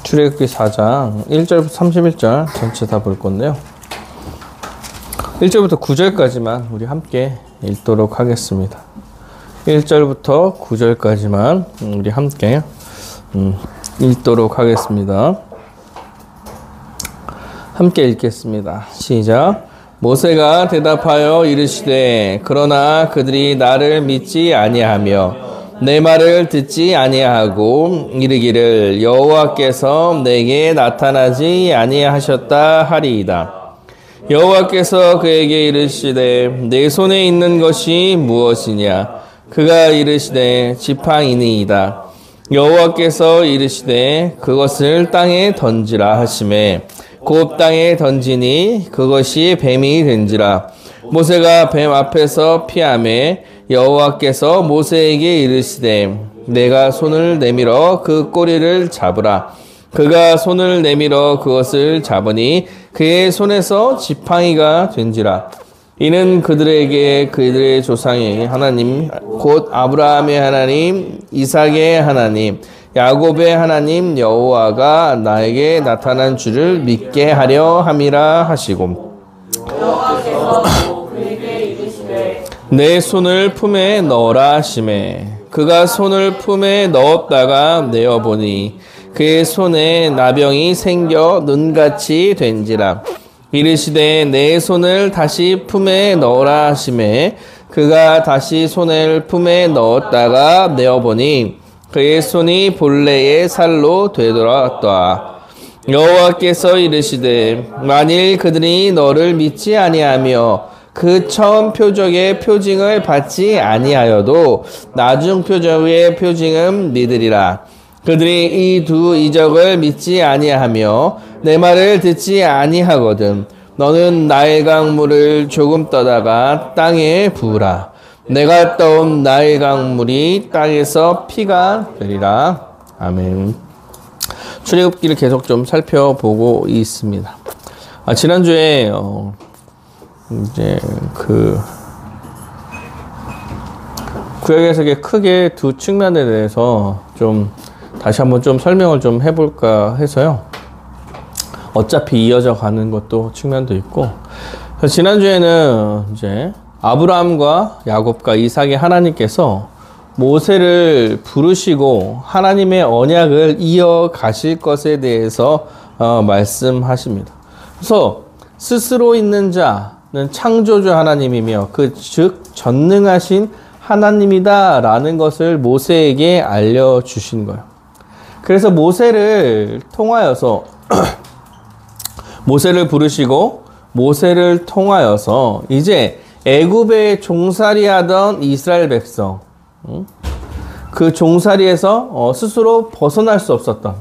출애굽기 4장 1절부터 31절 전체 다 볼 건데요. 1절부터 9절까지만 우리 함께 읽도록 하겠습니다. 1절부터 9절까지만 우리 함께 읽도록 하겠습니다. 함께 읽겠습니다. 시작. 모세가 대답하여 이르시되 그러나 그들이 나를 믿지 아니하며 내 말을 듣지 아니하고 이르기를 여호와께서 내게 나타나지 아니하셨다 하리이다. 여호와께서 그에게 이르시되 내 손에 있는 것이 무엇이냐? 그가 이르시되 지팡이니이다. 여호와께서 이르시되 그것을 땅에 던지라 하시매 곧 땅에 던지니 그것이 뱀이 된지라. 모세가 뱀 앞에서 피하매 여호와께서 모세에게 이르시되 내가 손을 내밀어 그 꼬리를 잡으라. 그가 손을 내밀어 그것을 잡으니 그의 손에서 지팡이가 된지라. 이는 그들에게 그들의 조상의 하나님 곧 아브라함의 하나님 이삭의 하나님 야곱의 하나님 여호와가 나에게 나타난 줄을 믿게 하려 함이라 하시고 내 손을 품에 넣어라 하시매 그가 손을 품에 넣었다가 내어보니 그의 손에 나병이 생겨 눈같이 된지라. 이르시되 내 손을 다시 품에 넣어라 하시매 그가 다시 손을 품에 넣었다가 내어보니 그의 손이 본래의 살로 되돌아왔다. 여호와께서 이르시되 만일 그들이 너를 믿지 아니하며 그 처음 표적의 표징을 받지 아니하여도 나중 표적의 표징은 믿으리라. 그들이 이 두 이적을 믿지 아니하며 내 말을 듣지 아니하거든 너는 나일강 물을 조금 떠다가 땅에 부으라. 내가 떠온 나일강 물이 땅에서 피가 되리라. 아멘. 출애굽기를 계속 좀 살펴보고 있습니다. 지난주에 이제 구약 해석의 크게 두 측면에 대해서 좀 다시 한번 좀 설명을 좀 해볼까 해서요. 어차피 이어져 가는 것도 측면도 있고. 지난주에는 이제 아브라함과 야곱과 이삭의 하나님께서 모세를 부르시고 하나님의 언약을 이어가실 것에 대해서 말씀하십니다. 그래서 스스로 있는 자는 창조주 하나님이며 즉 전능하신 하나님이다라는 것을 모세에게 알려주신 거예요. 그래서 모세를 통하여서 모세를 부르시고 모세를 통하여서 이제 애굽에 종살이하던 이스라엘 백성 그 종살이에서 스스로 벗어날 수 없었던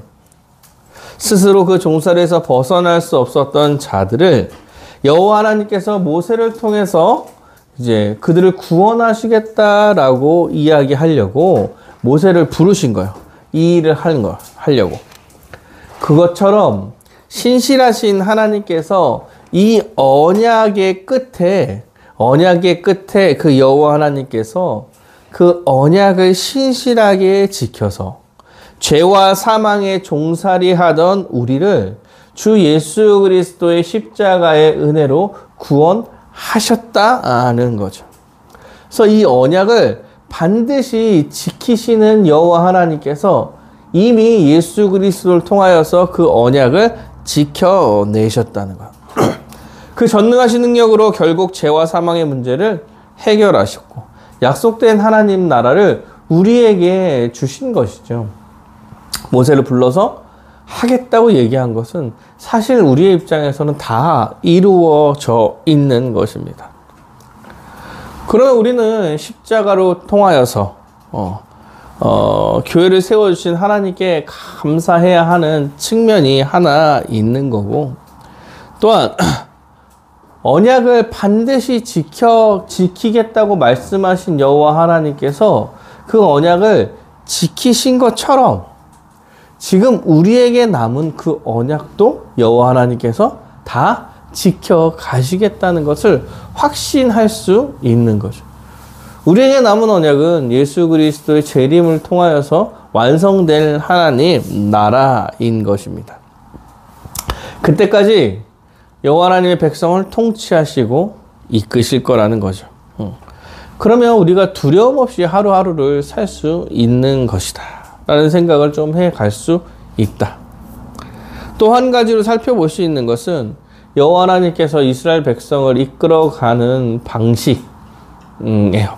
스스로 그 종살이에서 벗어날 수 없었던 자들을 여호와 하나님께서 모세를 통해서 이제 그들을 구원하시겠다라고 이야기하려고 모세를 부르신 거예요. 이 일을 하려고. 그것처럼 신실하신 하나님께서 이 언약의 끝에 그 여호와 하나님께서 그 언약을 신실하게 지켜서 죄와 사망의 종살이하던 우리를 주 예수 그리스도의 십자가의 은혜로 구원하셨다는 거죠. 그래서 이 언약을 반드시 지키시는 여호와 하나님께서 이미 예수 그리스도를 통하여서 그 언약을 지켜내셨다는 거예요. 그 전능하신 능력으로 결국 죄와 사망의 문제를 해결하셨고 약속된 하나님 나라를 우리에게 주신 것이죠. 모세를 불러서 하겠다고 얘기한 것은 사실 우리의 입장에서는 다 이루어져 있는 것입니다. 그러면 우리는 십자가로 통하여서 교회를 세워주신 하나님께 감사해야 하는 측면이 하나 있는 거고, 또한 언약을 반드시 지키겠다고 말씀하신 여호와 하나님께서 그 언약을 지키신 것처럼 지금 우리에게 남은 그 언약도 여호와 하나님께서 다 지켜가시겠다는 것을 확신할 수 있는 거죠. 우리에게 남은 언약은 예수 그리스도의 재림을 통하여서 완성될 하나님 나라인 것입니다. 그때까지 여호와 하나님의 백성을 통치하시고 이끄실 거라는 거죠. 그러면 우리가 두려움 없이 하루하루를 살 수 있는 것이다 라는 생각을 좀 해갈 수 있다. 또 한 가지로 살펴볼 수 있는 것은 여호와 하나님께서 이스라엘 백성을 이끌어가는 방식이에요.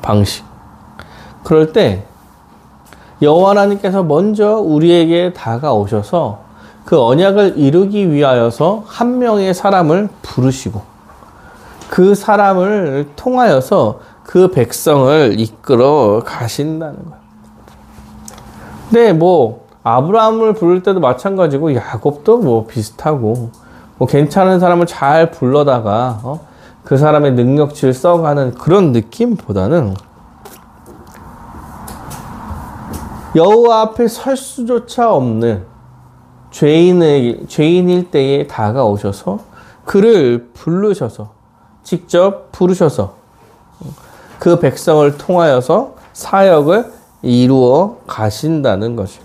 방식. 그럴 때 여호와 하나님께서 먼저 우리에게 다가오셔서 그 언약을 이루기 위하여서 한 명의 사람을 부르시고 그 사람을 통하여서 그 백성을 이끌어 가신다는 거예요. 근데 뭐 아브라함을 부를 때도 마찬가지고 야곱도 뭐 비슷하고 뭐 괜찮은 사람을 잘 불러다가 그 사람의 능력치를 써가는 그런 느낌보다는 여호와 앞에 설 수조차 없는 죄인일 때에 다가오셔서 그를 부르셔서 직접 부르셔서 그 백성을 통하여서 사역을 이루어 가신다는 거죠.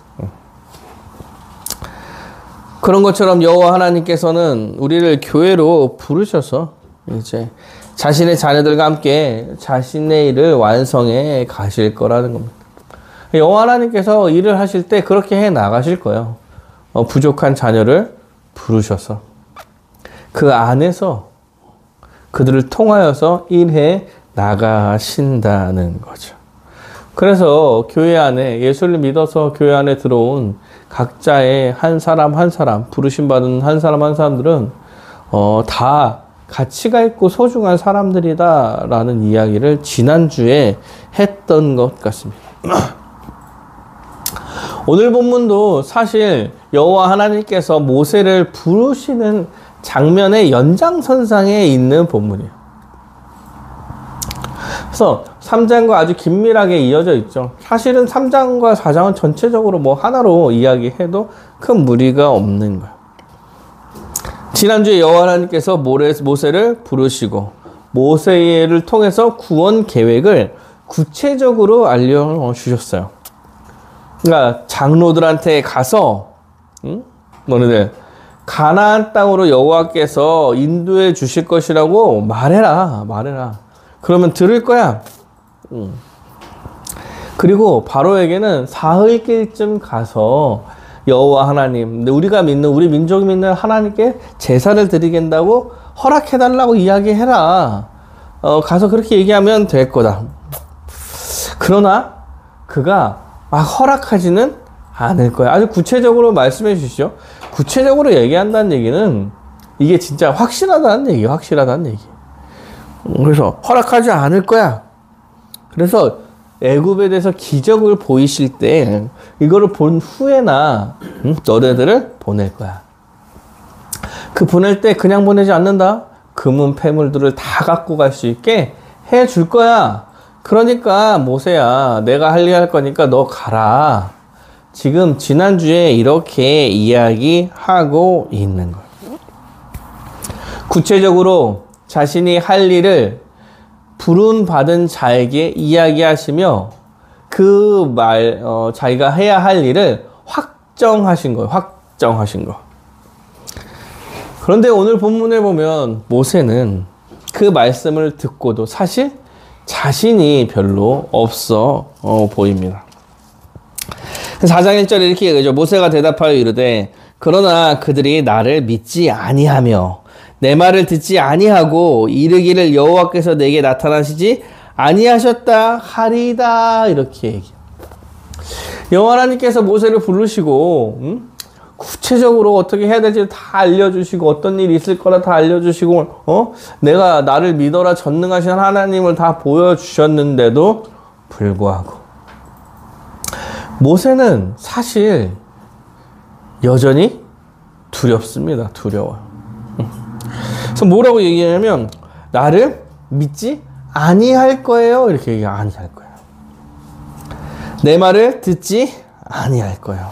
그런 것처럼 여호와 하나님께서는 우리를 교회로 부르셔서 이제 자신의 자녀들과 함께 자신의 일을 완성해 가실 거라는 겁니다. 여호와 하나님께서 일을 하실 때 그렇게 해 나가실 거예요. 부족한 자녀를 부르셔서 그 안에서 그들을 통하여서 일해 나가신다는 거죠. 그래서 교회 안에 예수를 믿어서 교회 안에 들어온 각자의 한 사람 한 사람 부르심 받은 한 사람 한 사람들은 다 가치가 있고 소중한 사람들이다라는 이야기를 지난주에 했던 것 같습니다. 오늘 본문도 사실 여호와 하나님께서 모세를 부르시는 장면의 연장선상에 있는 본문이에요. 그래서 3장과 아주 긴밀하게 이어져 있죠. 사실은 3장과 4장은 전체적으로 뭐 하나로 이야기해도 큰 무리가 없는 거예요. 지난주에 여호와 하나님께서 모세를 부르시고 모세를 통해서 구원 계획을 구체적으로 알려주셨어요. 그러니까 장로들한테 가서 너네들 가나안 땅으로 여호와께서 인도해 주실 것이라고 말해라. 그러면 들을 거야. 그리고 바로에게는 사흘길쯤 가서 여호와 하나님, 우리가 믿는 우리 민족이 믿는 하나님께 제사를 드리겠다고 허락해달라고 이야기해라. 가서 그렇게 얘기하면 될 거다. 그러나 그가 막 허락하지는 않을 거야. 아주 구체적으로 말씀해 주시죠. 구체적으로 얘기한다는 얘기는 이게 진짜 확실하다는 얘기예요. 확실하다는 얘기. 그래서 허락하지 않을 거야. 그래서 애굽에 대해서 기적을 보이실 때 이거를 본 후에나 너네들을 보낼 거야. 그 보낼 때 그냥 보내지 않는다. 금은 폐물들을 다 갖고 갈 수 있게 해줄 거야. 그러니까 모세야, 내가 할 일 할 거니까 너 가라. 지금 지난주에 이렇게 이야기하고 있는 거예요. 구체적으로 자신이 할 일을 부름받은 자에게 이야기하시며 자기가 해야 할 일을 확정하신 거예요. 확정하신 거. 그런데 오늘 본문에 보면 모세는 그 말씀을 듣고도 사실 자신이 별로 없어 보입니다. 4장 1절에 이렇게 얘기하죠. 모세가 대답하여 이르되 그러나 그들이 나를 믿지 아니하며 내 말을 듣지 아니하고 이르기를 여호와께서 내게 나타나시지 아니하셨다 하리이다. 이렇게 얘기해요. 여호와 하나님께서 모세를 부르시고 구체적으로 어떻게 해야 될지 다 알려주시고 어떤 일이 있을 거라 다 알려주시고 내가 나를 믿어라 전능하신 하나님을 다 보여주셨는데도 불구하고 모세는 사실 여전히 두렵습니다. 두려워요. 그래서 뭐라고 얘기하냐면 나를 믿지 아니할 거예요. 이렇게 얘기 아니할 거예요. 내 말을 듣지 아니할 거예요.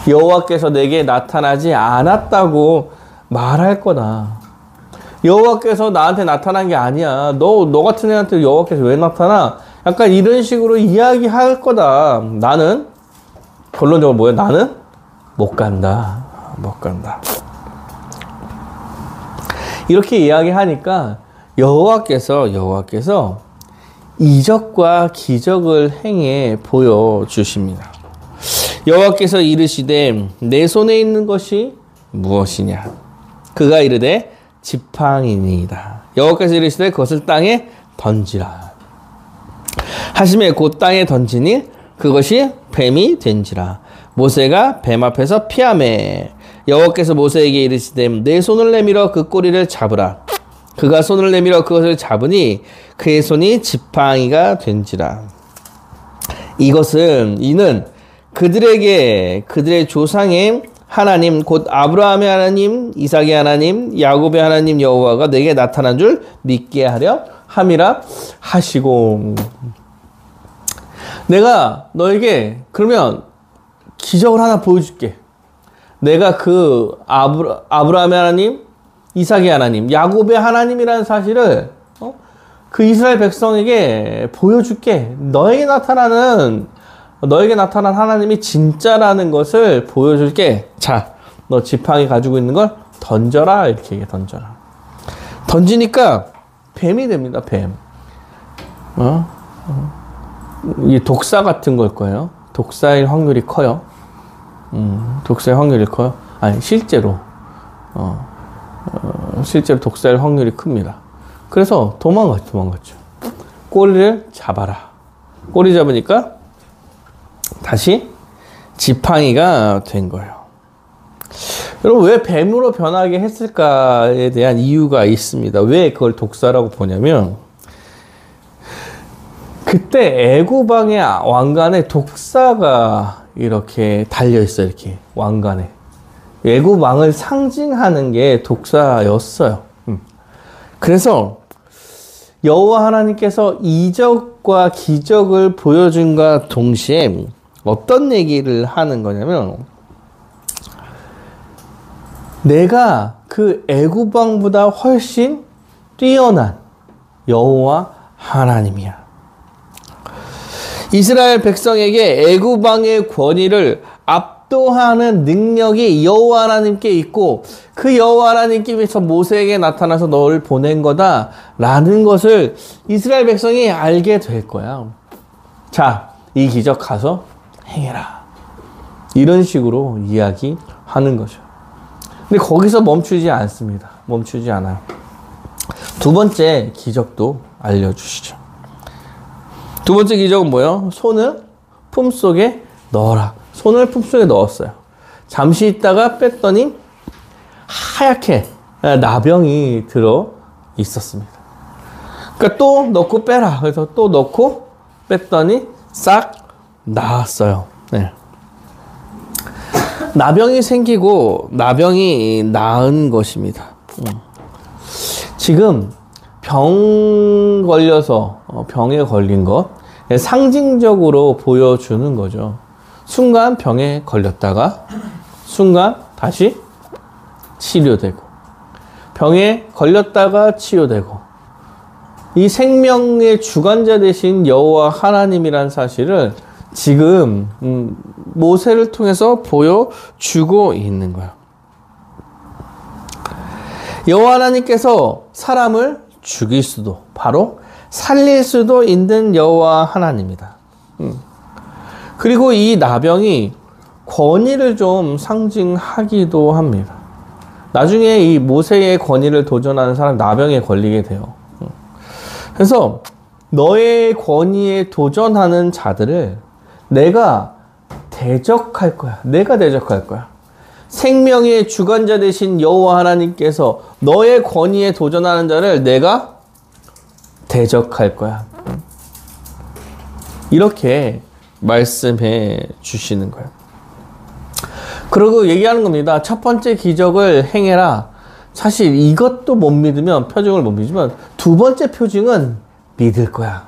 여호와께서 내게 나타나지 않았다고 말할 거다. 여호와께서 나한테 나타난 게 아니야. 너 같은 애한테 여호와께서 왜 나타나? 약간 이런 식으로 이야기할 거다. 나는 결론적으로 뭐야? 나는 못 간다. 못 간다. 이렇게 이야기하니까 여호와께서 이적과 기적을 행해 보여주십니다. 여호와께서 이르시되 내 손에 있는 것이 무엇이냐? 그가 이르되 지팡이니이다. 여호와께서 이르시되 그것을 땅에 던지라. 하시매 곧 땅에 던지니 그것이 뱀이 된지라. 모세가 뱀 앞에서 피하매 여호와께서 모세에게 이르시되 내 손을 내밀어 그 꼬리를 잡으라. 그가 손을 내밀어 그것을 잡으니 그의 손이 지팡이가 된지라. 이는 그들에게 그들의 조상의 하나님 곧 아브라함의 하나님, 이삭의 하나님, 야곱의 하나님 여호와가 내게 나타난 줄 믿게 하려 함이라 하시고. 내가 너에게 그러면 기적을 하나 보여줄게. 내가 그 아브라함의 하나님, 이삭의 하나님, 야곱의 하나님이라는 사실을 그 이스라엘 백성에게 보여줄게. 너에게 나타난 하나님이 진짜라는 것을 보여줄게. 자, 너 지팡이 가지고 있는 걸 던져라. 이렇게 얘기해. 던져라. 던지니까 뱀이 됩니다. 뱀. 이 독사 같은 걸 거예요. 독사일 확률이 커요. 독사일 확률이 커요. 아니, 실제로 독사일 확률이 큽니다. 그래서 도망갔죠. 꼬리를 잡아라. 꼬리 잡으니까 다시 지팡이가 된 거예요. 여러분, 왜 뱀으로 변하게 했을까에 대한 이유가 있습니다. 왜 그걸 독사라고 보냐면, 그때 애굽 왕의 왕관에 독사가 이렇게 달려있어요. 이렇게 왕관에. 애굽 왕을 상징하는 게 독사였어요. 그래서 여호와 하나님께서 이적과 기적을 보여준과 동시에 어떤 얘기를 하는 거냐면, 내가 그 애굽 왕보다 훨씬 뛰어난 여호와 하나님이야. 이스라엘 백성에게 애굽 왕의 권위를 압도하는 능력이 여호와 하나님께 있고, 그 여호와 하나님께서 모세에게 나타나서 너를 보낸 거다라는 것을 이스라엘 백성이 알게 될 거야. 자, 이 기적 가서 행해라. 이런 식으로 이야기하는 거죠. 근데 거기서 멈추지 않습니다. 멈추지 않아요. 두 번째 기적도 알려주시죠. 두 번째 기적은 뭐예요? 손을 품속에 넣어라. 손을 품속에 넣었어요. 잠시 있다가 뺐더니 하얗게 나병이 들어 있었습니다. 그러니까 또 넣고 빼라. 그래서 또 넣고 뺐더니 싹 나았어요. 네. 나병이 생기고 나병이 나은 것입니다. 지금 병 걸려서 병에 걸린 것 상징적으로 보여주는 거죠. 순간 병에 걸렸다가 순간 다시 치료되고, 병에 걸렸다가 치료되고, 이 생명의 주관자 되신 여호와 하나님이란 사실을 지금 모세를 통해서 보여주고 있는 거예요. 여호와 하나님께서 사람을 죽일 수도, 바로 살릴 수도 있는 여호와 하나님이다. 그리고 이 나병이 권위를 좀 상징하기도 합니다. 나중에 이 모세의 권위를 도전하는 사람 나병에 걸리게 돼요. 그래서 너의 권위에 도전하는 자들을 내가 대적할 거야. 내가 대적할 거야. 생명의 주관자 되신 여호와 하나님께서 너의 권위에 도전하는 자를 내가 대적할 거야. 이렇게 말씀해 주시는 거예요. 그리고 얘기하는 겁니다. 첫 번째 기적을 행해라. 사실 이것도 못 믿으면, 표징을 못 믿으면 두 번째 표징은 믿을 거야.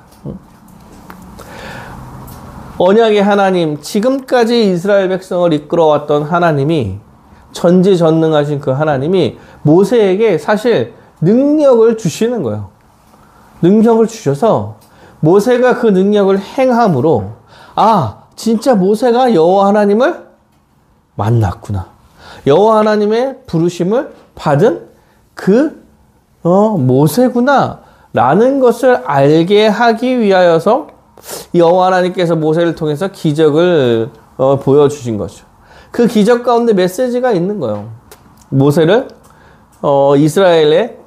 언약의 하나님, 지금까지 이스라엘 백성을 이끌어왔던 하나님이, 전지전능하신 그 하나님이 모세에게 사실 능력을 주시는 거예요. 능력을 주셔서 모세가 그 능력을 행함으로 진짜 모세가 여호와 하나님을 만났구나. 여호와 하나님의 부르심을 받은 그 모세구나 라는 것을 알게 하기 위하여서 여호와 하나님께서 모세를 통해서 기적을 보여주신 거죠. 그 기적 가운데 메시지가 있는 거예요. 모세를 이스라엘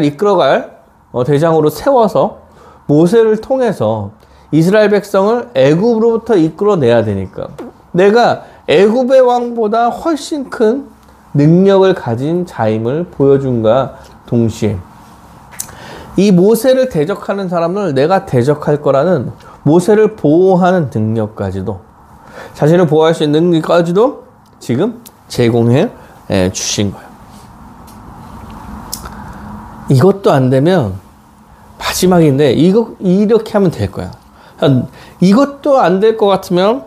이끌어갈 대장으로 세워서 모세를 통해서 이스라엘 백성을 애굽으로부터 이끌어내야 되니까 내가 애굽의 왕보다 훨씬 큰 능력을 가진 자임을 보여준과 동시에 이 모세를 대적하는 사람을 내가 대적할 거라는 모세를 보호하는 능력까지도, 자신을 보호할 수 있는 능력까지도 지금 제공해 주신 거예요. 이것도 안 되면 마지막인데 이렇게 하면 될 거야. 이것도 안 될 것 같으면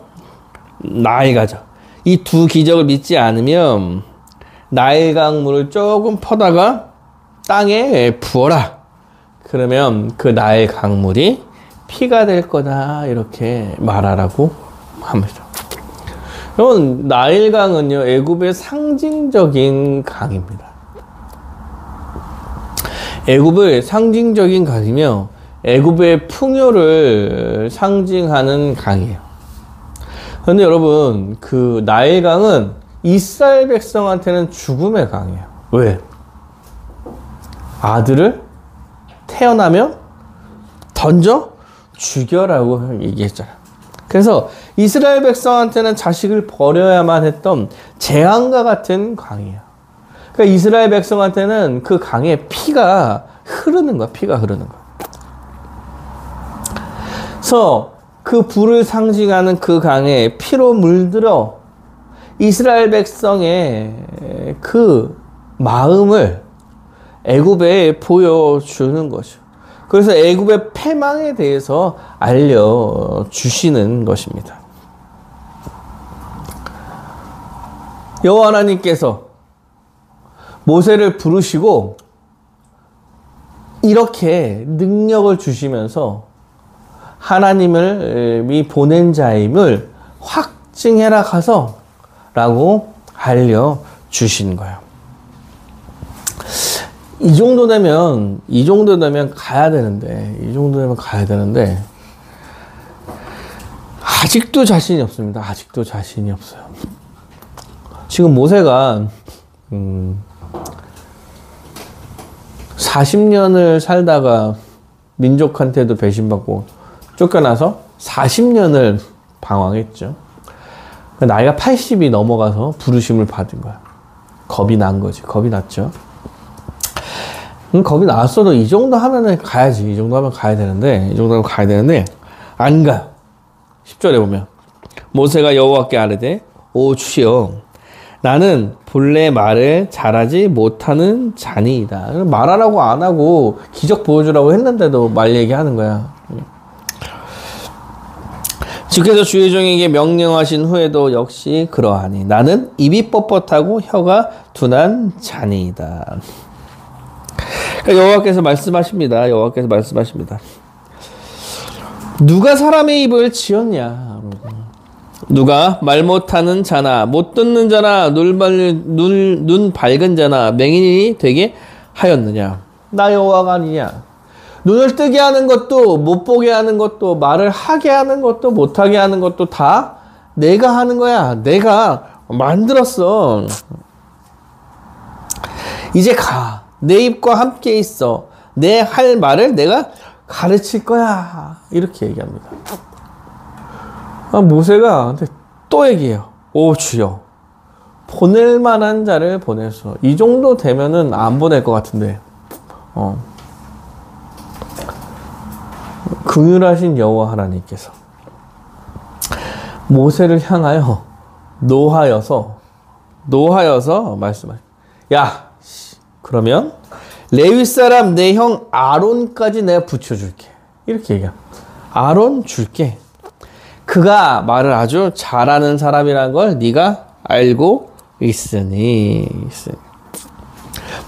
나일 가져. 이 두 기적을 믿지 않으면 나일 강물을 조금 퍼다가 땅에 부어라. 그러면 그 나일 강물이 피가 될 거다. 이렇게 말하라고 합니다. 여러분, 나일강은요, 애굽의 상징적인 강입니다. 애굽의 상징적인 강이며 애굽의 풍요를 상징하는 강이에요. 그런데 여러분, 그 나일강은 이스라엘 백성한테는 죽음의 강이에요. 왜? 아들을 태어나면 던져 죽여라고 얘기했잖아요. 그래서 이스라엘 백성한테는 자식을 버려야만 했던 재앙과 같은 강이에요. 그러니까 이스라엘 백성한테는 그 강에 피가 흐르는 거야. 피가 흐르는 거야. 그래서 그 불을 상징하는 그 강에 피로 물들어 이스라엘 백성의 그 마음을 애굽에 보여주는 거죠. 그래서 애굽의 패망에 대해서 알려주시는 것입니다. 여호와 하나님께서 모세를 부르시고 이렇게 능력을 주시면서 하나님을 보낸 자임을 확증해라 가서 라고 알려주신 거예요. 이 정도 되면 가야 되는데 아직도 자신이 없습니다. 아직도 자신이 없어요. 지금 모세가 40년을 살다가 민족한테도 배신받고 쫓겨나서 40년을 방황했죠. 나이가 80이 넘어가서 부르심을 받은 거야. 겁이 난 거지. 겁이 났죠. 겁이 나왔어도 이 정도 하면은 가야지. 이 정도 하면 가야 되는데 안 가요. 10절에 보면 모세가 여호와께 아뢰되 오 주여 나는 본래 말을 잘하지 못하는 자니이다. 말하라고 안 하고 기적 보여주라고 했는데도 말 얘기하는 거야. 주께서 주의 종에게 명령하신 후에도 역시 그러하니 나는 입이 뻣뻣하고 혀가 둔한 자니이다. 그러니까 여호와께서 말씀하십니다. 누가 사람의 입을 지었냐? 누가 말 못하는 자나 못 듣는 자나 눈 밝은 자나 맹인이 되게 하였느냐? 나 여호와가 아니냐? 눈을 뜨게 하는 것도 못 보게 하는 것도 말을 하게 하는 것도 못하게 하는 것도 다 내가 하는 거야. 내가 만들었어. 이제 가. 내 입과 함께 있어. 내 할 말을 내가 가르칠 거야. 이렇게 얘기합니다. 모세가 또 얘기해요. 오 주여 보낼 만한 자를 보내서. 이 정도 되면은 안 보낼 것 같은데 긍휼하신 여호와 하나님께서 모세를 향하여 노하여서 말씀하셔. 야 그러면 레위 사람 내 형 아론까지 내가 붙여줄게. 이렇게 얘기해. 아론 줄게. 그가 말을 아주 잘하는 사람이라는 걸 네가 알고 있으니.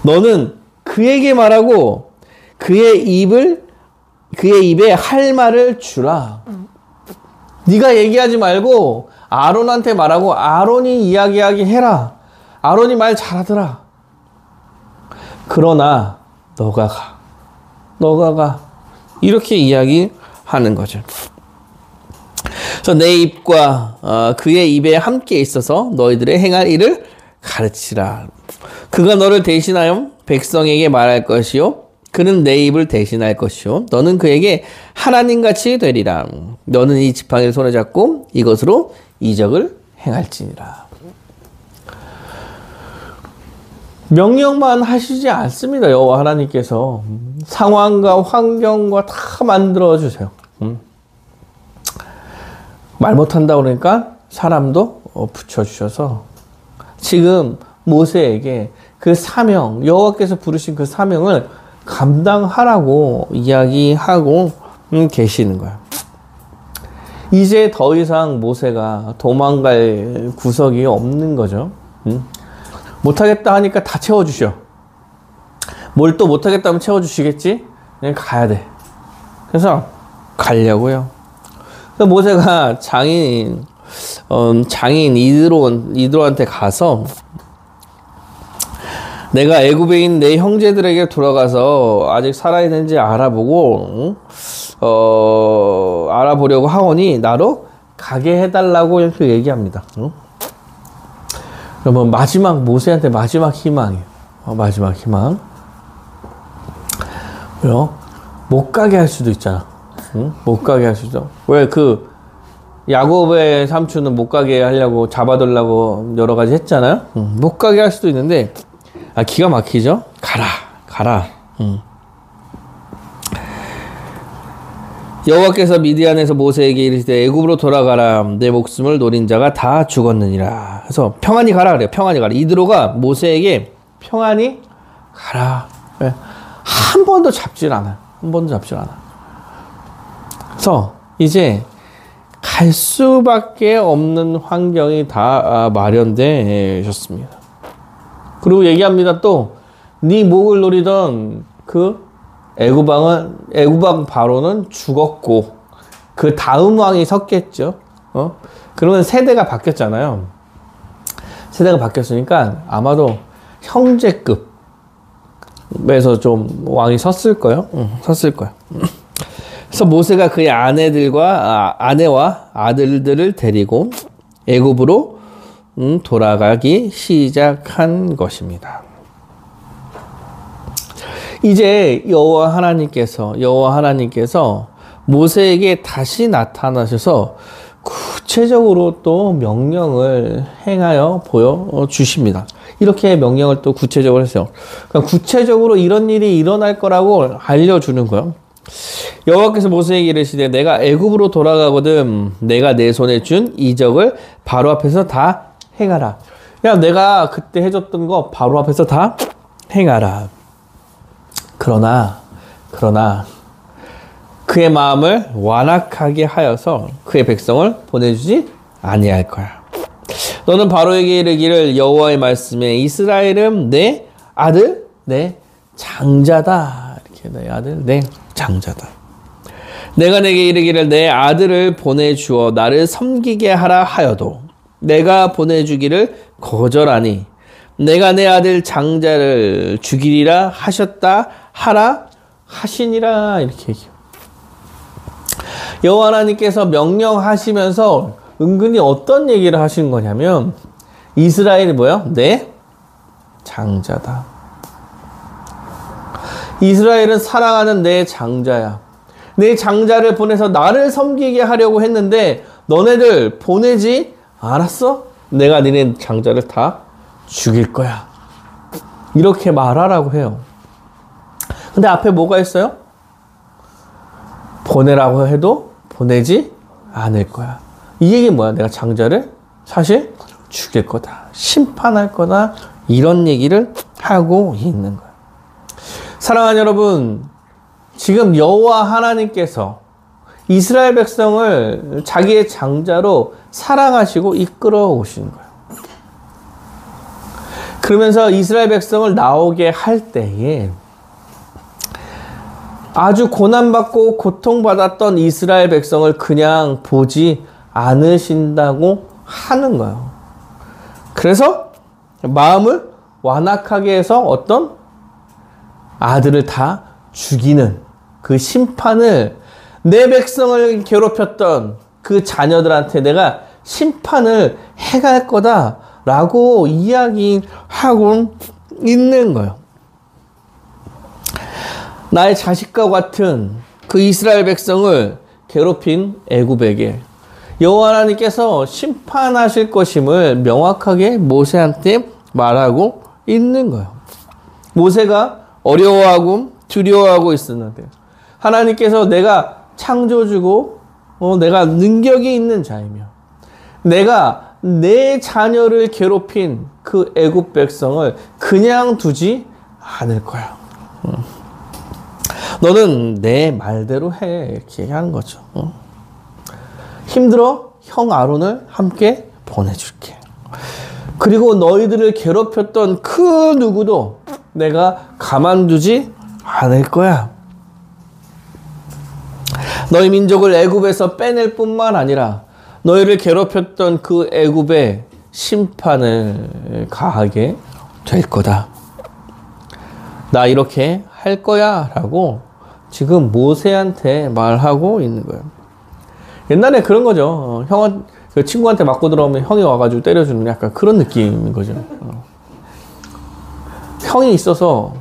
너는 그에게 말하고 그의 입에 할 말을 주라. 네가 얘기하지 말고 아론한테 말하고 아론이 이야기하게 해라. 아론이 말 잘하더라. 그러나 너가 가. 이렇게 이야기하는 거죠. 그래서 내 입과 그의 입에 함께 있어서 너희들의 행할 일을 가르치라. 그가 너를 대신하여 백성에게 말할 것이요 그는 내 입을 대신할 것이요 너는 그에게 하나님같이 되리라. 너는 이 지팡이를 손에 잡고 이것으로 이적을 행할지니라. 명령만 하시지 않습니다. 여호와 하나님께서 상황과 환경과 다 만들어 주세요. 말 못한다 그러니까 사람도 붙여주셔서 지금 모세에게 그 사명, 여호와께서 부르신 그 사명을 감당하라고 이야기하고 계시는 거예요. 이제 더 이상 모세가 도망갈 구석이 없는 거죠. 못하겠다 하니까 다 채워주셔. 뭘 또 못하겠다 하면 채워주시겠지? 그냥 가야 돼. 그래서 가려고요. 그래서 모세가 장인 이드로한테 가서 내가 애굽에 있는 내 형제들에게 돌아가서 아직 살아있는지 알아보고 알아보려고 하오니 나로 가게 해달라고 이렇게 얘기합니다. 그러면 모세한테 마지막 희망이에요. 마지막 희망. 왜요? 못 가게 할 수도 있잖아. 못 가게 할 수도. 왜 야곱의 삼촌은 못 가게 하려고 잡아두려고 여러 가지 했잖아요. 못 가게 할 수도 있는데 기가 막히죠. 가라. 여호와께서 미디안에서 모세에게 이르시되 애굽으로 돌아가라. 내 목숨을 노린 자가 다 죽었느니라. 그래서 평안히 가라 그래요. 평안히 가라. 이드로가 모세에게 평안히 가라. 한 번도 잡질 않아요. 그래서 이제 갈 수밖에 없는 환경이 다 마련되셨습니다. 그리고 얘기합니다. 또 네 목을 노리던 그 애굽왕 바로는 죽었고 그 다음 왕이 섰겠죠. 그러면 세대가 바뀌었잖아요. 세대가 바뀌었으니까 아마도 형제급에서 좀 왕이 섰을 거예요. 그래서 모세가 그의 아내와 아들들을 데리고 애굽으로 돌아가기 시작한 것입니다. 이제 여호와 하나님께서 모세에게 다시 나타나셔서 구체적으로 또 명령을 행하여 보여주십니다. 이렇게 명령을 또 구체적으로 했어요. 그러니까 구체적으로 이런 일이 일어날 거라고 알려주는 거예요. 여호와께서 모세에게 이르시되 내가 애굽으로 돌아가거든 내가 내 손에 준 이적을 바로 앞에서 다 행하라. 야, 내가 그때 해줬던 거 바로 앞에서 다 행하라. 그러나 그의 마음을 완악하게 하여서 그의 백성을 보내주지 아니할 거야. 너는 바로에게 이르기를 여호와의 말씀에 이스라엘은 내 아들 내 장자다. 이렇게 내 아들 내 장자다. 내가 내게 이르기를 내 아들을 보내주어 나를 섬기게 하라 하여도 내가 보내주기를 거절하니 내가 내 아들 장자를 죽이리라 하셨다 하라 하시니라. 이렇게 얘기해요. 여호와 하나님께서 명령하시면서 은근히 어떤 얘기를 하시는 거냐면 이스라엘이 뭐야? 내 장자다. 이스라엘은 사랑하는 내 장자야. 내 장자를 보내서 나를 섬기게 하려고 했는데 너네들 보내지 않았어? 내가 니네 장자를 다 죽일 거야. 이렇게 말하라고 해요. 근데 앞에 뭐가 있어요? 보내라고 해도 보내지 않을 거야. 이 얘기 뭐야? 내가 장자를 사실 죽일 거다. 심판할 거다. 이런 얘기를 하고 있는 거야. 사랑하는 여러분, 지금 여호와 하나님께서 이스라엘 백성을 자기의 장자로 사랑하시고 이끌어 오시는 거예요. 그러면서 이스라엘 백성을 나오게 할 때에 아주 고난받고 고통받았던 이스라엘 백성을 그냥 보지 않으신다고 하는 거예요. 그래서 마음을 완악하게 해서 어떤 아들을 다 죽이는 그 심판을, 내 백성을 괴롭혔던 그 자녀들한테 내가 심판을 해갈 거다라고 이야기하고 있는 거예요. 나의 자식과 같은 그 이스라엘 백성을 괴롭힌 애굽에게 여호와 하나님께서 심판하실 것임을 명확하게 모세한테 말하고 있는 거예요. 모세가 어려워하고 두려워하고 있었는데 하나님께서 내가 창조주고 내가 능력이 있는 자이며 내가 내 자녀를 괴롭힌 그 애굽 백성을 그냥 두지 않을 거야. 너는 내 말대로 해. 이렇게 얘기하는 거죠. 힘들어? 형 아론을 함께 보내줄게. 그리고 너희들을 괴롭혔던 그 누구도 내가 가만두지 않을 거야. 너희 민족을 애굽에서 빼낼 뿐만 아니라 너희를 괴롭혔던 그 애굽에 심판을 가하게 될 거다. 나 이렇게 할 거야 라고 지금 모세한테 말하고 있는 거예요. 옛날에 그런 거죠. 형은 그 친구한테 맞고 들어오면 형이 와가지고 때려주는 약간 그런 느낌인 거죠. 형이 있어서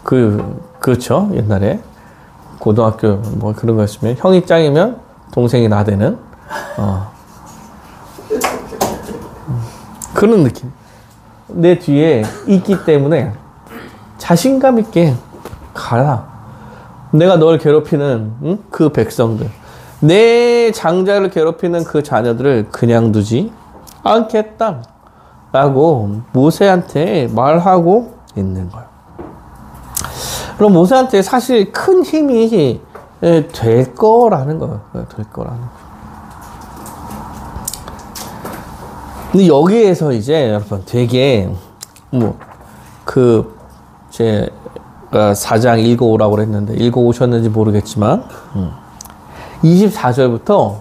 그렇죠. 옛날에 고등학교 뭐 그런 거였으면 형이 짱이면 동생이 나대는 그런 느낌. 내 뒤에 있기 때문에 자신감 있게 가라. 내가 널 괴롭히는 그 백성들, 내 장자를 괴롭히는 그 자녀들을 그냥 두지 않겠다 라고 모세한테 말하고 있는 거예요. 그럼 모세한테 사실 큰 힘이 될 거라는 거예요. 될 거라는 거예요. 근데 여기에서 이제 여러분 되게 제가 4장 읽어오라고 그랬는데 읽어오셨는지 모르겠지만 24절부터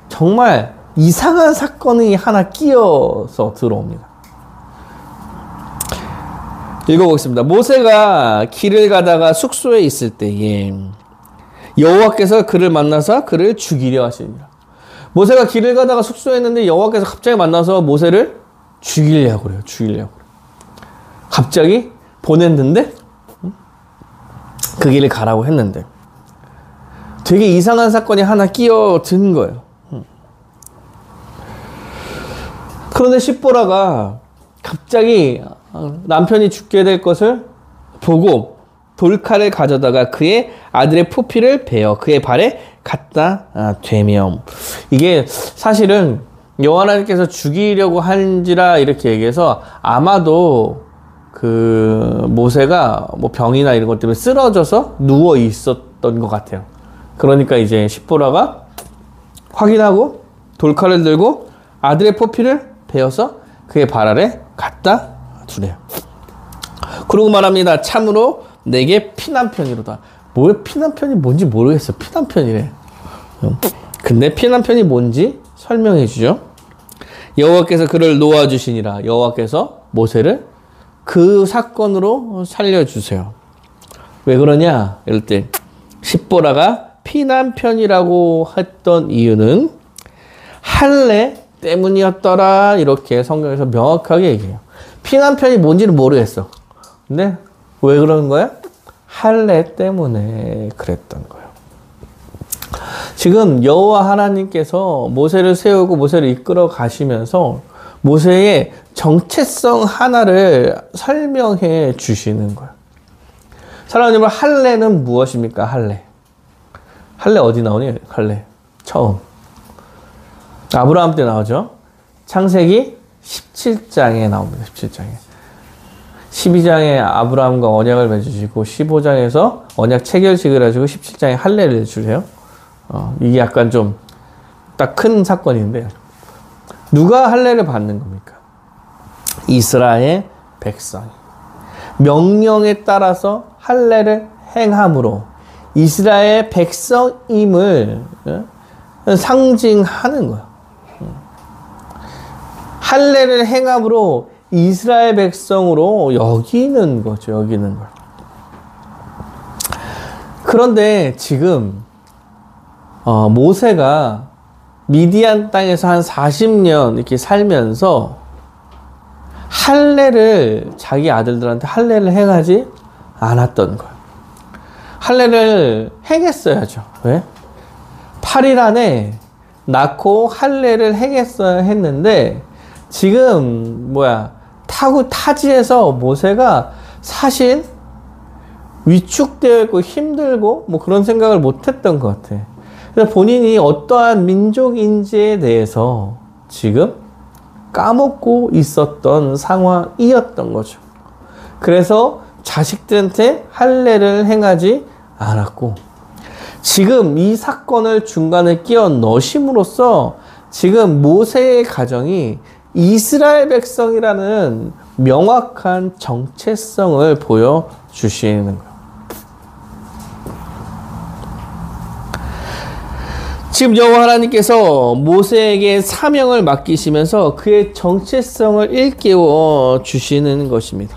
정말 이상한 사건이 하나 끼어서 들어옵니다. 읽어보겠습니다. 모세가 길을 가다가 숙소에 있을 때에 여호와께서 그를 만나서 그를 죽이려 하시니라. 모세가 길을 가다가 숙소에 있는데 여호와께서 갑자기 만나서 모세를 죽이려고 그래요. 죽이려고. 갑자기 보냈는데 그 길을 가라고 했는데 되게 이상한 사건이 하나 끼어든 거예요. 그런데 십보라가 갑자기 남편이 죽게 될 것을 보고 돌칼을 가져다가 그의 아들의 포피를 베어 그의 발에 갖다 대며, 이게 사실은 여호와 하나님께서 죽이려고 한지라 이렇게 얘기해서 아마도 그 모세가 뭐 병이나 이런 것 때문에 쓰러져서 누워 있었던 것 같아요. 그러니까 이제 십보라가 확인하고 돌칼을 들고 아들의 포피를 베어서 그의 발 아래 갖다 두래요. 그러고 말합니다. 참으로 내게 피난편이로다. 뭐 피난편이 뭔지 모르겠어. 피난편이래. 근데 피난편이 뭔지 설명해 주죠. 여호와께서 그를 놓아주시니라. 여호와께서 모세를 그 사건으로 살려주세요. 왜 그러냐? 이럴 때 십보라가 피난편이라고 했던 이유는 할례 때문이었더라. 이렇게 성경에서 명확하게 얘기해요. 피난편이 뭔지는 모르겠어. 근데 왜 그러는 거야? 할례 때문에 그랬던 거예요. 지금 여호와 하나님께서 모세를 세우고 모세를 이끌어 가시면서 모세의 정체성 하나를 설명해 주시는 거예요. 사랑하는 여러분, 할례는 무엇입니까? 할례. 할례 어디 나오니? 할례. 처음. 아브라함 때 나오죠. 창세기 17장에 나옵니다. 17장에. 12장에 아브라함과 언약을 맺으시고 15장에서 언약 체결식을 해가지고 17장에 할례를 주세요. 이게 약간 좀 딱 큰 사건인데 누가 할례를 받는 겁니까? 이스라엘 백성이 명령에 따라서 할례를 행함으로 이스라엘 백성임을 상징하는 거야. 할례를 행함으로 이스라엘 백성으로 여기는 거죠. 여기는 거. 그런데 지금 모세가 미디안 땅에서 한 40년 이렇게 살면서 할례를 자기 아들들한테 할례를 행하지 않았던 거예요. 할례를 행했어야죠. 왜? 8일 안에 낳고 할례를 행했어야 했는데 지금 타지에서 모세가 사실 위축되어 있고 힘들고 뭐 그런 생각을 못했던 것 같아. 그래서 본인이 어떠한 민족인지에 대해서 지금 까먹고 있었던 상황이었던 거죠. 그래서 자식들한테 할례를 행하지 않았고 지금 이 사건을 중간에 끼워 넣으심으로써 지금 모세의 가정이 이스라엘 백성이라는 명확한 정체성을 보여주시는 거예요. 지금 여호와 하나님께서 모세에게 사명을 맡기시면서 그의 정체성을 일깨워 주시는 것입니다.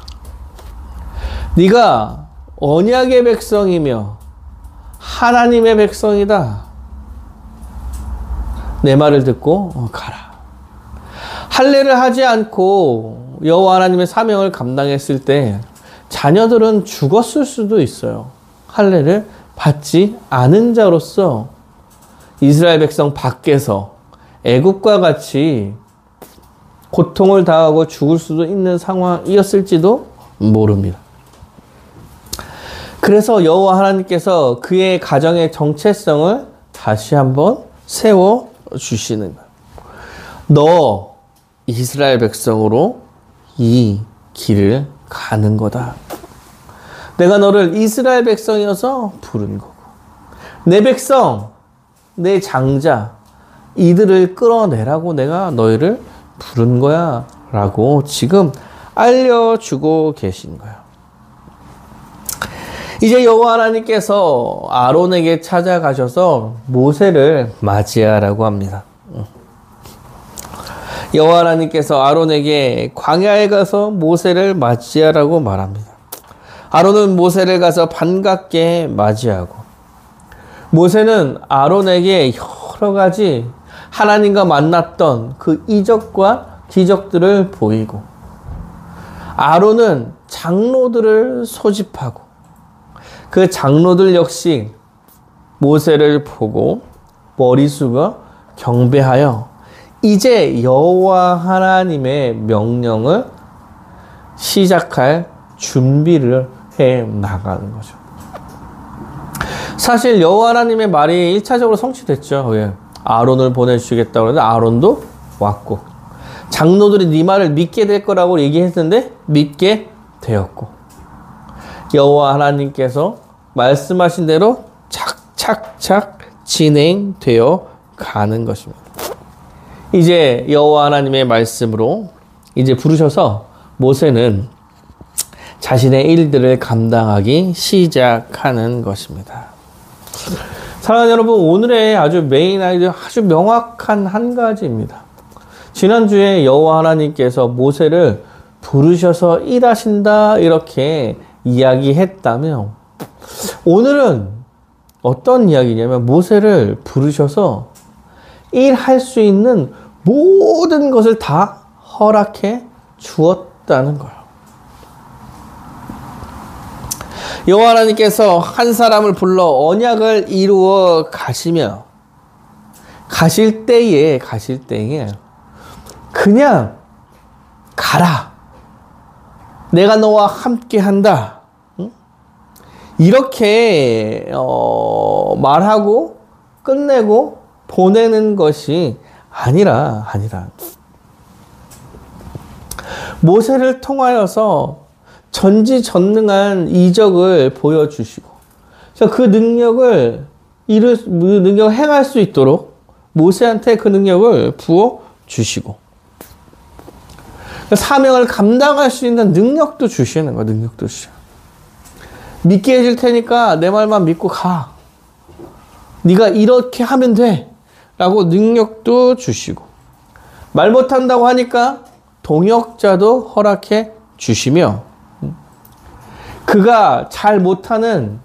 네가 언약의 백성이며 하나님의 백성이다. 내 말을 듣고 가라. 할례를 하지 않고 여호와 하나님의 사명을 감당했을 때 자녀들은 죽었을 수도 있어요. 할례를 받지 않은 자로서 이스라엘 백성 밖에서 애국과 같이 고통을 당하고 죽을 수도 있는 상황이었을지도 모릅니다. 그래서 여호와 하나님께서 그의 가정의 정체성을 다시 한번 세워 주시는 거예요. 너 이스라엘 백성으로 이 길을 가는 거다. 내가 너를 이스라엘 백성이어서 부른 거고 내 백성, 내 장자 이들을 끌어내라고 내가 너희를 부른 거야 라고 지금 알려주고 계신 거예요. 이제 여호와 하나님께서 아론에게 찾아가셔서 모세를 맞이하라고 합니다. 여호와 하나님께서 아론에게 광야에 가서 모세를 맞이하라고 말합니다. 아론은 모세를 가서 반갑게 맞이하고 모세는 아론에게 여러 가지 하나님과 만났던 그 이적과 기적들을 보이고 아론은 장로들을 소집하고 그 장로들 역시 모세를 보고 머리 숙여 경배하여 이제 여호와 하나님의 명령을 시작할 준비를 해 나가는 거죠. 사실 여호와 하나님의 말이 1차적으로 성취됐죠. 왜? 아론을 보내주시겠다고 그러는데 아론도 왔고 장로들이 네 말을 믿게 될 거라고 얘기했는데 믿게 되었고 여호와 하나님께서 말씀하신 대로 착착착 진행되어 가는 것입니다. 이제 여호와 하나님의 말씀으로 이제 부르셔서 모세는 자신의 일들을 감당하기 시작하는 것입니다. 사랑하는 여러분, 오늘의 아주 메인 아이디어 아주 명확한 한 가지입니다. 지난주에 여호와 하나님께서 모세를 부르셔서 일하신다 이렇게 이야기했다면 오늘은 어떤 이야기냐면 모세를 부르셔서 일할 수 있는 모든 것을 다 허락해 주었다는 거예요. 여호와 하나님께서 한 사람을 불러 언약을 이루어 가시며 가실 때에 그냥 가라. 내가 너와 함께 한다. 이렇게 말하고 끝내고 보내는 것이 아니라 모세를 통하여서 전지전능한 이적을 보여주시고 그 능력을 행할 수 있도록 모세한테 그 능력을 부어주시고 사명을 감당할 수 있는 능력도 주시는 거예요. 능력도 주셔요. 믿게 해줄 테니까 내 말만 믿고 가. 네가 이렇게 하면 돼. 라고 능력도 주시고, 말 못한다고 하니까 동역자도 허락해 주시며, 그가 잘 못하는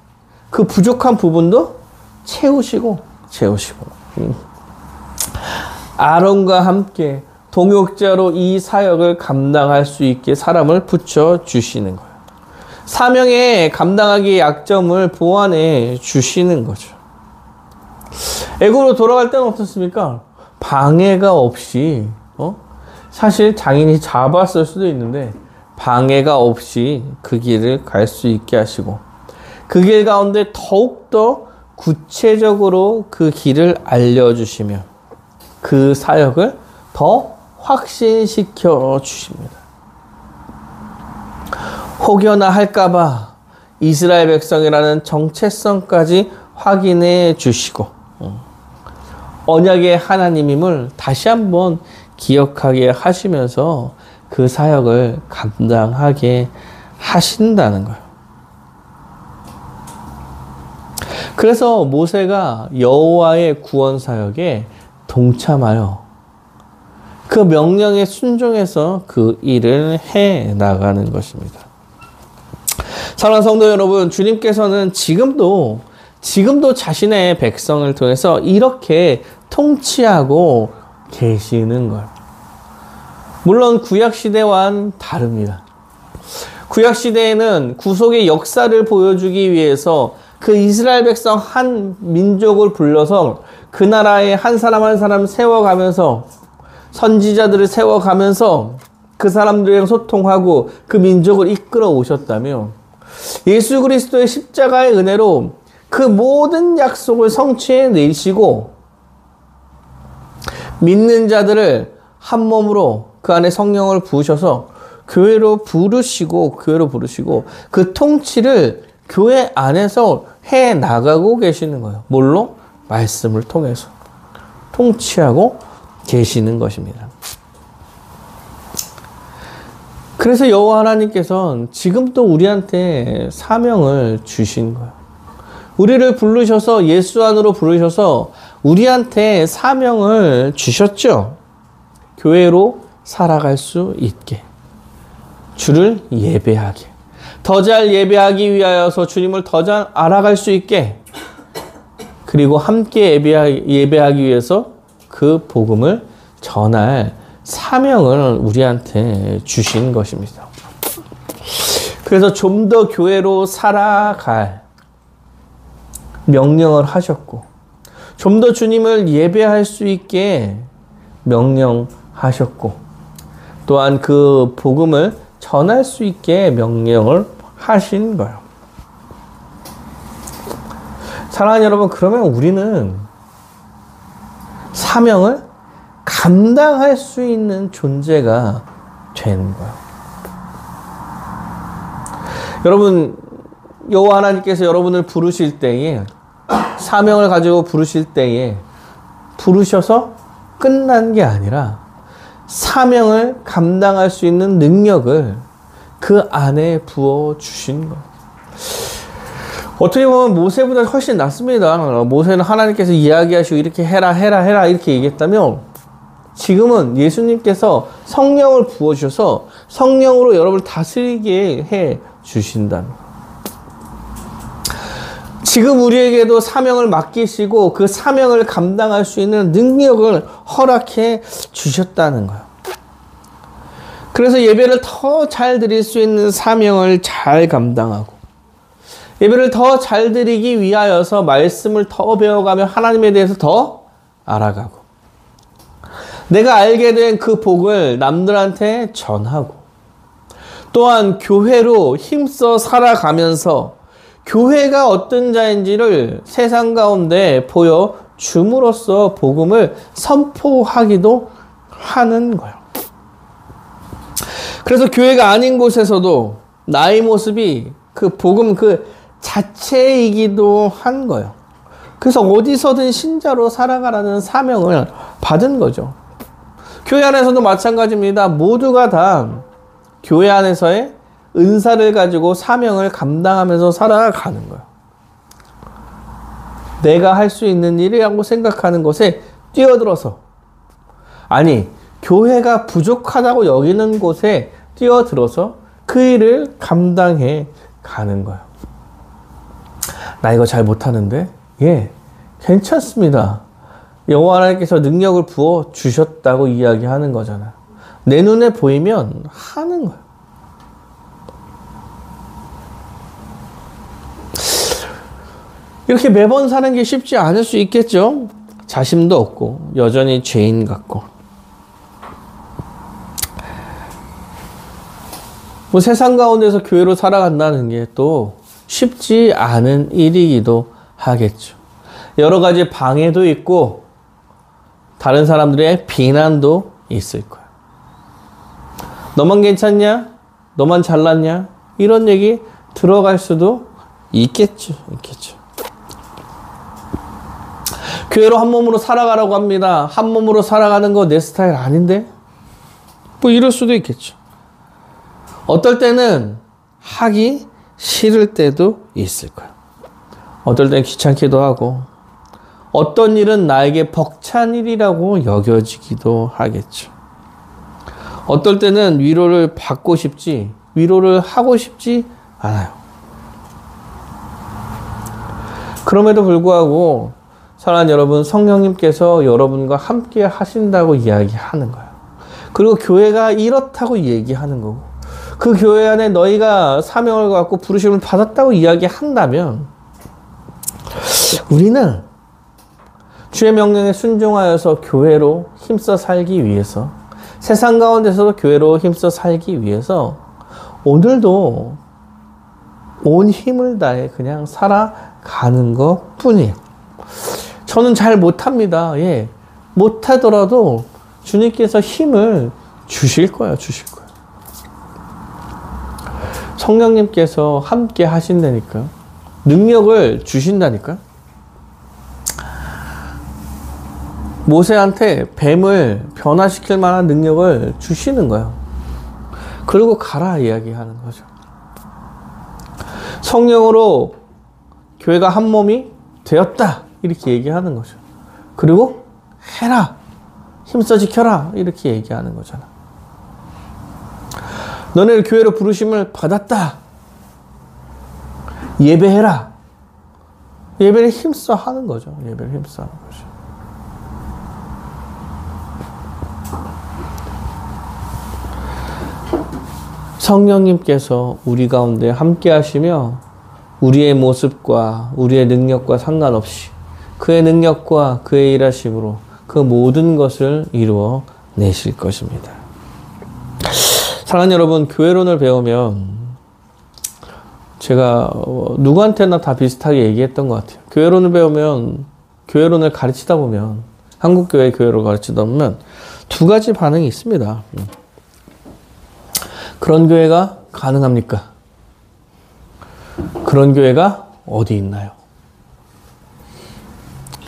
그 부족한 부분도 채우시고. 아론과 함께 동역자로 이 사역을 감당할 수 있게 사람을 붙여주시는 거예요. 사명에 감당하기의 약점을 보완해 주시는 거죠. 애굽으로 돌아갈 때는 어떻습니까? 방해가 없이, 사실 장인이 잡았을 수도 있는데 방해가 없이 그 길을 갈 수 있게 하시고, 그 길 가운데 더욱더 구체적으로 그 길을 알려주시며 그 사역을 더 확신시켜 주십니다. 혹여나 할까봐 이스라엘 백성이라는 정체성까지 확인해 주시고, 언약의 하나님임을 다시 한번 기억하게 하시면서 그 사역을 감당하게 하신다는 거예요. 그래서 모세가 여호와의 구원 사역에 동참하여 그 명령에 순종해서 그 일을 해 나가는 것입니다. 사랑하는 성도 여러분, 주님께서는 지금도 자신의 백성을 통해서 이렇게 통치하고 계시는 걸. 물론 구약시대와는 다릅니다. 구약시대에는 구속의 역사를 보여주기 위해서 그 이스라엘 백성 한 민족을 불러서 그 나라에 한 사람 세워가면서, 선지자들을 세워가면서 그 사람들이랑 소통하고 그 민족을 이끌어 오셨다며, 예수 그리스도의 십자가의 은혜로 그 모든 약속을 성취해 내시고, 믿는 자들을 한 몸으로 그 안에 성령을 부으셔서 교회로 부르시고 그 통치를 교회 안에서 해 나가고 계시는 거예요. 뭘로? 말씀을 통해서 통치하고 계시는 것입니다. 그래서 여호와 하나님께서는 지금도 우리한테 사명을 주신 거예요. 우리를 부르셔서, 예수 안으로 부르셔서 우리한테 사명을 주셨죠. 교회로 살아갈 수 있게, 주를 예배하게, 더 잘 예배하기 위하여서 주님을 더 잘 알아갈 수 있게, 그리고 함께 예배하기 위해서 그 복음을 전할 사명을 우리한테 주신 것입니다. 그래서 좀 더 교회로 살아갈 명령을 하셨고, 좀 더 주님을 예배할 수 있게 명령하셨고, 또한 그 복음을 전할 수 있게 명령을 하신 거예요. 사랑하는 여러분, 그러면 우리는 사명을 감당할 수 있는 존재가 되는 거예요. 여러분, 여호와 하나님께서 여러분을 부르실 때에, 사명을 가지고 부르실 때에 부르셔서 끝난 게 아니라 사명을 감당할 수 있는 능력을 그 안에 부어주신 거예요. 어떻게 보면 모세보다 훨씬 낫습니다. 모세는 하나님께서 이야기하시고 이렇게 해라 이렇게 얘기했다면, 지금은 예수님께서 성령을 부어주셔서 성령으로 여러분을 다스리게 해 주신다는 거예요. 지금 우리에게도 사명을 맡기시고 그 사명을 감당할 수 있는 능력을 허락해 주셨다는 거예요. 그래서 예배를 더 잘 드릴 수 있는 사명을 잘 감당하고, 예배를 더 잘 드리기 위하여서 말씀을 더 배워가며 하나님에 대해서 더 알아가고, 내가 알게 된 그 복을 남들한테 전하고, 또한 교회로 힘써 살아가면서 교회가 어떤 자인지를 세상 가운데 보여줌으로써 복음을 선포하기도 하는 거예요. 그래서 교회가 아닌 곳에서도 나의 모습이 그 복음 그 자체이기도 한 거예요. 그래서 어디서든 신자로 살아가라는 사명을 받은 거죠. 교회 안에서도 마찬가지입니다. 모두가 다 교회 안에서의 은사를 가지고 사명을 감당하면서 살아가는 거예요. 내가 할 수 있는 일이라고 생각하는 것에 뛰어들어서, 아니 교회가 부족하다고 여기는 곳에 뛰어들어서 그 일을 감당해 가는 거예요. 나 이거 잘 못하는데? 예, 괜찮습니다. 여호와 하나님께서 능력을 부어 주셨다고 이야기하는 거잖아. 내 눈에 보이면 하는 거예요. 이렇게 매번 사는 게 쉽지 않을 수 있겠죠. 자신도 없고 여전히 죄인 같고, 뭐 세상 가운데서 교회로 살아간다는 게 또 쉽지 않은 일이기도 하겠죠. 여러 가지 방해도 있고 다른 사람들의 비난도 있을 거야. 너만 괜찮냐? 너만 잘났냐? 이런 얘기 들어갈 수도 있겠죠. 교회로 한 몸으로 살아가라고 합니다. 한 몸으로 살아가는 거 내 스타일 아닌데? 뭐 이럴 수도 있겠죠. 어떨 때는 하기 싫을 때도 있을 거야. 어떨 때는 귀찮기도 하고, 어떤 일은 나에게 벅찬 일이라고 여겨지기도 하겠죠. 어떨 때는 위로를 받고 싶지, 위로를 하고 싶지 않아요. 그럼에도 불구하고 사랑하는 여러분, 성령님께서 여러분과 함께 하신다고 이야기하는 거예요. 그리고 교회가 이렇다고 얘기하는 거고, 그 교회 안에 너희가 사명을 갖고 부르심을 받았다고 이야기한다면, 우리는 주의 명령에 순종하여서 교회로 힘써 살기 위해서, 세상 가운데서도 교회로 힘써 살기 위해서 오늘도 온 힘을 다해 그냥 살아가는 것 뿐이에요. 저는 잘 못합니다. 예, 못하더라도 주님께서 힘을 주실 거예요. 성령님께서 함께 하신다니까. 능력을 주신다니까. 모세한테 뱀을 변화시킬 만한 능력을 주시는 거예요. 그리고 가라 이야기하는 거죠. 성령으로 교회가 한 몸이 되었다 이렇게 얘기하는 거죠. 그리고 해라, 힘써 지켜라 이렇게 얘기하는 거잖아. 너네를 교회로 부르심을 받았다, 예배해라. 예배를 힘써 하는 거죠. 예배를 힘써 하는 거죠. 성령님께서 우리 가운데 함께 하시며 우리의 모습과 우리의 능력과 상관없이 그의 능력과 그의 일하심으로 그 모든 것을 이루어 내실 것입니다. 사랑하는 여러분, 교회론을 배우면 제가 누구한테나 다 비슷하게 얘기했던 것 같아요. 교회론을 배우면, 교회론을 가르치다 보면, 한국교회 교회를 가르치다 보면 두 가지 반응이 있습니다. 그런 교회가 가능합니까? 그런 교회가 어디 있나요?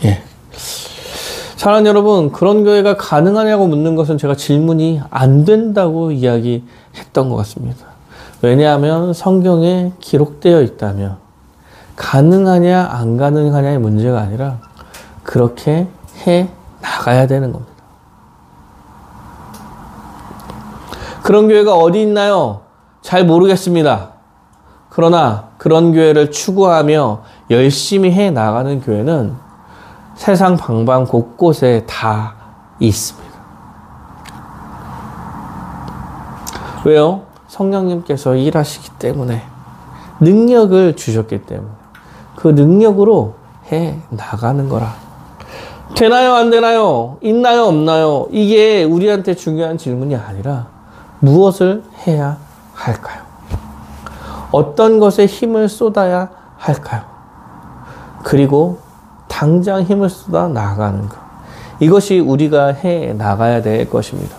예. 사랑하는 여러분, 그런 교회가 가능하냐고 묻는 것은 제가 질문이 안 된다고 이야기했던 것 같습니다. 왜냐하면 성경에 기록되어 있다면 가능하냐 안 가능하냐의 문제가 아니라 그렇게 해 나가야 되는 겁니다. 그런 교회가 어디 있나요? 잘 모르겠습니다. 그러나 그런 교회를 추구하며 열심히 해 나가는 교회는 세상 방방 곳곳에 다 있습니다. 왜요? 성령님께서 일하시기 때문에, 능력을 주셨기 때문에 그 능력으로 해 나가는 거라. 되나요? 안 되나요? 있나요? 없나요? 이게 우리한테 중요한 질문이 아니라 무엇을 해야 할까요? 어떤 것에 힘을 쏟아야 할까요? 그리고 당장 힘을 쏟아 나가는 것. 이것이 우리가 해 나가야 될 것입니다.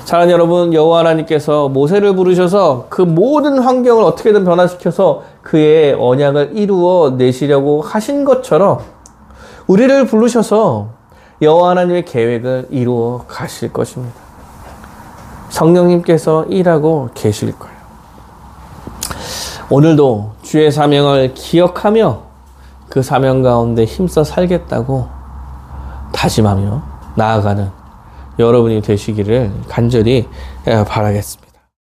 사랑하는 여러분, 여호와 하나님께서 모세를 부르셔서 그 모든 환경을 어떻게든 변화시켜서 그의 언약을 이루어 내시려고 하신 것처럼 우리를 부르셔서 여호와 하나님의 계획을 이루어 가실 것입니다. 성령님께서 일하고 계실 거예요. 오늘도 주의 사명을 기억하며 그 사명 가운데 힘써 살겠다고 다짐하며 나아가는 여러분이 되시기를 간절히 바라겠습니다.